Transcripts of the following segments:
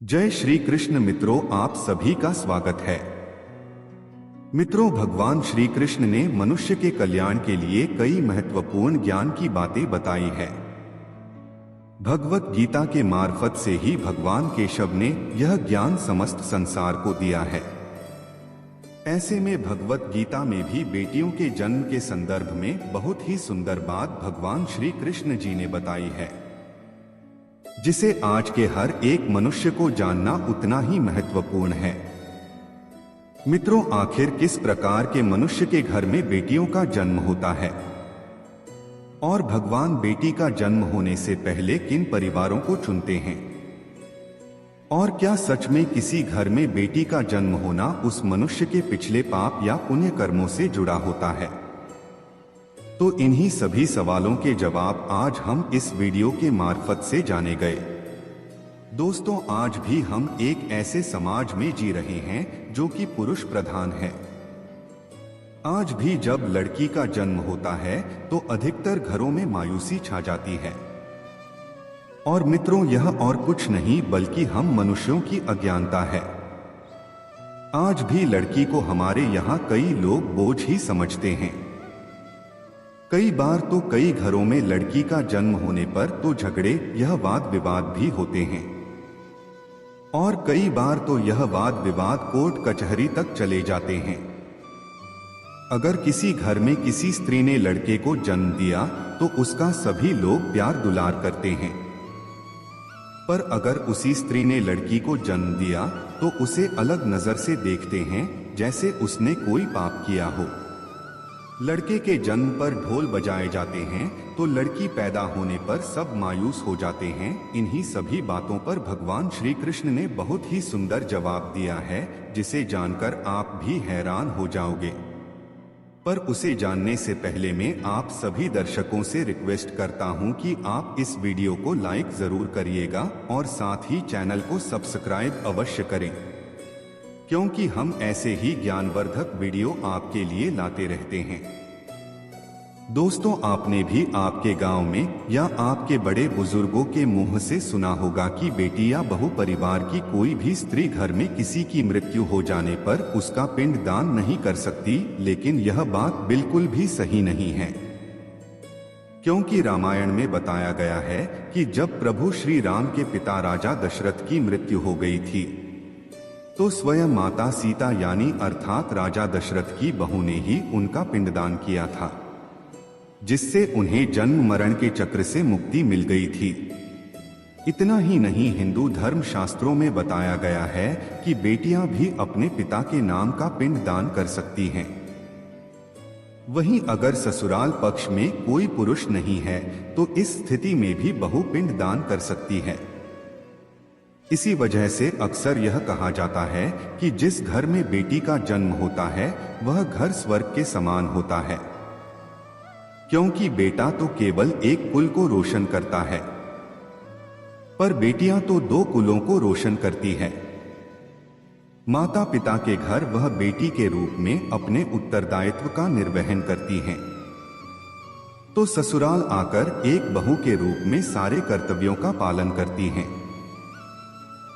जय श्री कृष्ण मित्रों, आप सभी का स्वागत है। मित्रों, भगवान श्री कृष्ण ने मनुष्य के कल्याण के लिए कई महत्वपूर्ण ज्ञान की बातें बताई है। भगवत गीता के मार्फत से ही भगवान केशव ने यह ज्ञान समस्त संसार को दिया है। ऐसे में भगवत गीता में भी बेटियों के जन्म के संदर्भ में बहुत ही सुंदर बात भगवान श्री कृष्ण जी ने बताई है, जिसे आज के हर एक मनुष्य को जानना उतना ही महत्वपूर्ण है। मित्रों, आखिर किस प्रकार के मनुष्य के घर में बेटियों का जन्म होता है और भगवान बेटी का जन्म होने से पहले किन परिवारों को चुनते हैं, और क्या सच में किसी घर में बेटी का जन्म होना उस मनुष्य के पिछले पाप या पुण्य कर्मों से जुड़ा होता है। तो इन्हीं सभी सवालों के जवाब आज हम इस वीडियो के मार्फत से जाने गए। दोस्तों, आज भी हम एक ऐसे समाज में जी रहे हैं जो कि पुरुष प्रधान है। आज भी जब लड़की का जन्म होता है तो अधिकतर घरों में मायूसी छा जाती है। और मित्रों, यह और कुछ नहीं बल्कि हम मनुष्यों की अज्ञानता है। आज भी लड़की को हमारे यहाँ कई लोग बोझ ही समझते हैं। कई बार तो कई घरों में लड़की का जन्म होने पर तो झगड़े, यह वाद विवाद भी होते हैं, और कई बार तो यह वाद विवाद कोर्ट कचहरी तक चले जाते हैं। अगर किसी घर में किसी स्त्री ने लड़के को जन्म दिया तो उसका सभी लोग प्यार दुलार करते हैं, पर अगर उसी स्त्री ने लड़की को जन्म दिया तो उसे अलग नजर से देखते हैं, जैसे उसने कोई पाप किया हो। लड़के के जन्म पर ढोल बजाए जाते हैं तो लड़की पैदा होने पर सब मायूस हो जाते हैं। इन्हीं सभी बातों पर भगवान श्री कृष्ण ने बहुत ही सुंदर जवाब दिया है, जिसे जानकर आप भी हैरान हो जाओगे। पर उसे जानने से पहले मैं आप सभी दर्शकों से रिक्वेस्ट करता हूं कि आप इस वीडियो को लाइक जरूर करिएगा और साथ ही चैनल को सब्सक्राइब अवश्य करें, क्योंकि हम ऐसे ही ज्ञानवर्धक वीडियो आपके लिए लाते रहते हैं। दोस्तों, आपने भी आपके गांव में या आपके बड़े बुजुर्गों के मुंह से सुना होगा कि बेटी या बहु परिवार की कोई भी स्त्री घर में किसी की मृत्यु हो जाने पर उसका पिंड दान नहीं कर सकती। लेकिन यह बात बिल्कुल भी सही नहीं है, क्योंकि रामायण में बताया गया है कि जब प्रभु श्री राम के पिता राजा दशरथ की मृत्यु हो गई थी तो स्वयं माता सीता यानी अर्थात राजा दशरथ की बहू ने ही उनका पिंडदान किया था, जिससे उन्हें जन्म मरण के चक्र से मुक्ति मिल गई थी। इतना ही नहीं, हिंदू धर्म शास्त्रों में बताया गया है कि बेटियां भी अपने पिता के नाम का पिंडदान कर सकती हैं। वहीं अगर ससुराल पक्ष में कोई पुरुष नहीं है तो इस स्थिति में भी बहू पिंडदान कर सकती है। इसी वजह से अक्सर यह कहा जाता है कि जिस घर में बेटी का जन्म होता है वह घर स्वर्ग के समान होता है, क्योंकि बेटा तो केवल एक कुल को रोशन करता है, पर बेटियां तो दो कुलों को रोशन करती है। माता पिता के घर वह बेटी के रूप में अपने उत्तरदायित्व का निर्वहन करती हैं, तो ससुराल आकर एक बहू के रूप में सारे कर्तव्यों का पालन करती हैं।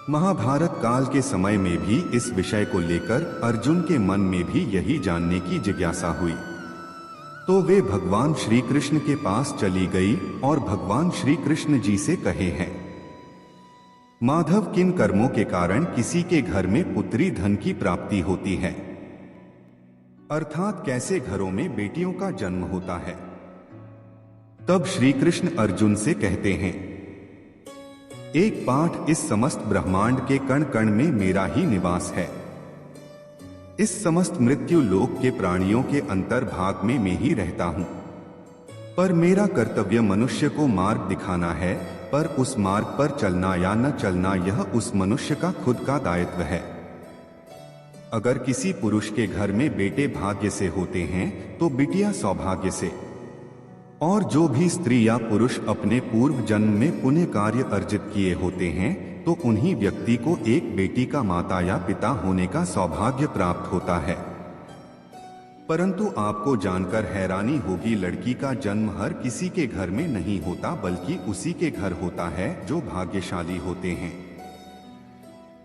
महाभारत काल के समय में भी इस विषय को लेकर अर्जुन के मन में भी यही जानने की जिज्ञासा हुई, तो वे भगवान श्री कृष्ण के पास चली गई और भगवान श्री कृष्ण जी से कहे हैं, माधव, किन कर्मों के कारण किसी के घर में पुत्री धन की प्राप्ति होती है, अर्थात कैसे घरों में बेटियों का जन्म होता है। तब श्री कृष्ण अर्जुन से कहते हैं, एक पाठ, इस समस्त ब्रह्मांड के कण कण में मेरा ही निवास है। इस समस्त मृत्यु लोक के प्राणियों के अंतर्भाग में मैं ही रहता हूं, पर मेरा कर्तव्य मनुष्य को मार्ग दिखाना है, पर उस मार्ग पर चलना या न चलना यह उस मनुष्य का खुद का दायित्व है। अगर किसी पुरुष के घर में बेटे भाग्य से होते हैं तो बिटिया सौभाग्य से, और जो भी स्त्री या पुरुष अपने पूर्व जन्म में पुण्य कार्य अर्जित किए होते हैं तो उन्हीं व्यक्ति को एक बेटी का माता या पिता होने का सौभाग्य प्राप्त होता है। परंतु आपको जानकर हैरानी होगी, लड़की का जन्म हर किसी के घर में नहीं होता, बल्कि उसी के घर होता है जो भाग्यशाली होते हैं।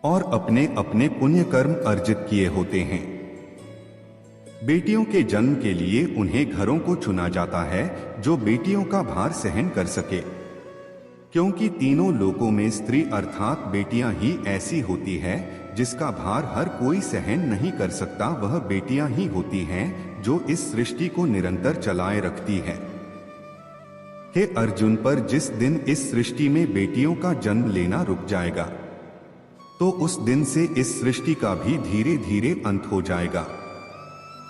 और अपने अपने पुण्य कर्म अर्जित किए होते हैं। बेटियों के जन्म के लिए उन्हें घरों को चुना जाता है जो बेटियों का भार सहन कर सके, क्योंकि तीनों लोकों में स्त्री अर्थात बेटियां ही ऐसी होती है जिसका भार हर कोई सहन नहीं कर सकता। वह बेटियां ही होती हैं जो इस सृष्टि को निरंतर चलाए रखती है। हे अर्जुन, पर जिस दिन इस सृष्टि में बेटियों का जन्म लेना रुक जाएगा तो उस दिन से इस सृष्टि का भी धीरे धीरे अंत हो जाएगा।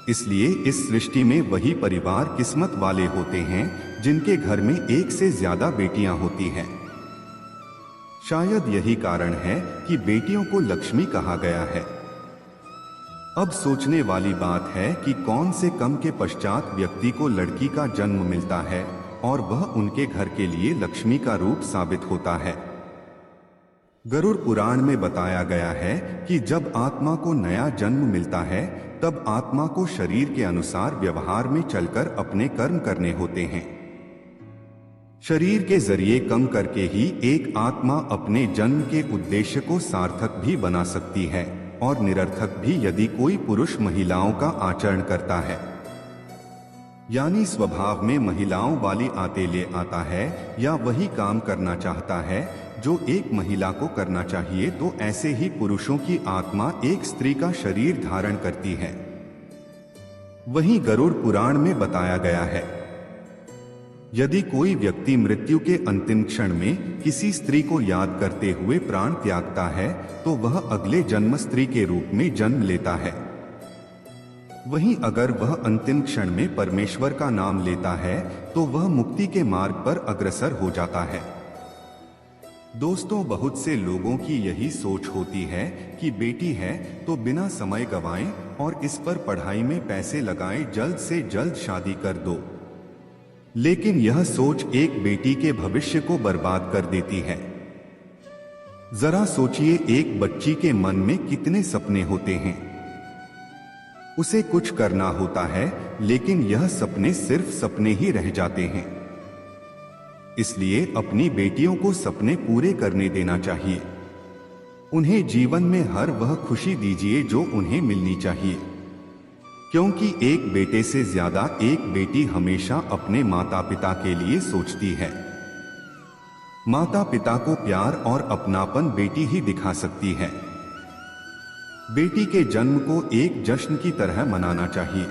इसलिए इस सृष्टि में वही परिवार किस्मत वाले होते हैं जिनके घर में एक से ज्यादा बेटियां होती हैं। शायद यही कारण है कि बेटियों को लक्ष्मी कहा गया है। अब सोचने वाली बात है कि कौन से कम के पश्चात व्यक्ति को लड़की का जन्म मिलता है और वह उनके घर के लिए लक्ष्मी का रूप साबित होता है। गरुड़ पुराण में बताया गया है कि जब आत्मा को नया जन्म मिलता है तब आत्मा को शरीर के अनुसार व्यवहार में चलकर अपने कर्म करने होते हैं। शरीर के जरिए कम करके ही एक आत्मा अपने जन्म के उद्देश्य को सार्थक भी बना सकती है और निरर्थक भी यदि कोई पुरुष महिलाओं का आचरण करता है, यानी स्वभाव में महिलाओं वाली आते ले आता है या वही काम करना चाहता है जो एक महिला को करना चाहिए, तो ऐसे ही पुरुषों की आत्मा एक स्त्री का शरीर धारण करती है। वहीं गरुड़ पुराण में बताया गया है, यदि कोई व्यक्ति मृत्यु के अंतिम क्षण में किसी स्त्री को याद करते हुए प्राण त्यागता है तो वह अगले जन्म स्त्री के रूप में जन्म लेता है। वहीं अगर वह अंतिम क्षण में परमेश्वर का नाम लेता है तो वह मुक्ति के मार्ग पर अग्रसर हो जाता है। दोस्तों, बहुत से लोगों की यही सोच होती है कि बेटी है तो बिना समय गवाएं और इस पर पढ़ाई में पैसे लगाएं, जल्द से जल्द शादी कर दो। लेकिन यह सोच एक बेटी के भविष्य को बर्बाद कर देती है। जरा सोचिए, एक बच्ची के मन में कितने सपने होते हैं। उसे कुछ करना होता है लेकिन यह सपने सिर्फ सपने ही रह जाते हैं। इसलिए अपनी बेटियों को सपने पूरे करने देना चाहिए। उन्हें जीवन में हर वह खुशी दीजिए जो उन्हें मिलनी चाहिए, क्योंकि एक बेटे से ज्यादा एक बेटी हमेशा अपने माता पिता के लिए सोचती है। माता पिता को प्यार और अपनापन बेटी ही दिखा सकती है। बेटी के जन्म को एक जश्न की तरह मनाना चाहिए।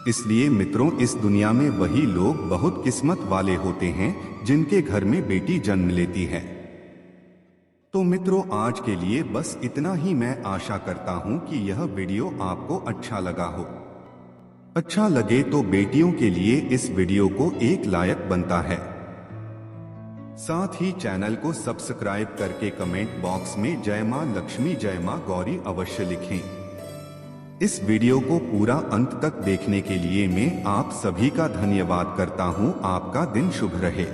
इसलिए मित्रों, इस दुनिया में वही लोग बहुत किस्मत वाले होते हैं जिनके घर में बेटी जन्म लेती है। तो मित्रों, आज के लिए बस इतना ही। मैं आशा करता हूं कि यह वीडियो आपको अच्छा लगा हो। अच्छा लगे तो बेटियों के लिए इस वीडियो को एक लायक बनता है। साथ ही चैनल को सब्सक्राइब करके कमेंट बॉक्स में जय मां लक्ष्मी, जय मां गौरी अवश्य लिखें। इस वीडियो को पूरा अंत तक देखने के लिए मैं आप सभी का धन्यवाद करता हूं। आपका दिन शुभ रहे।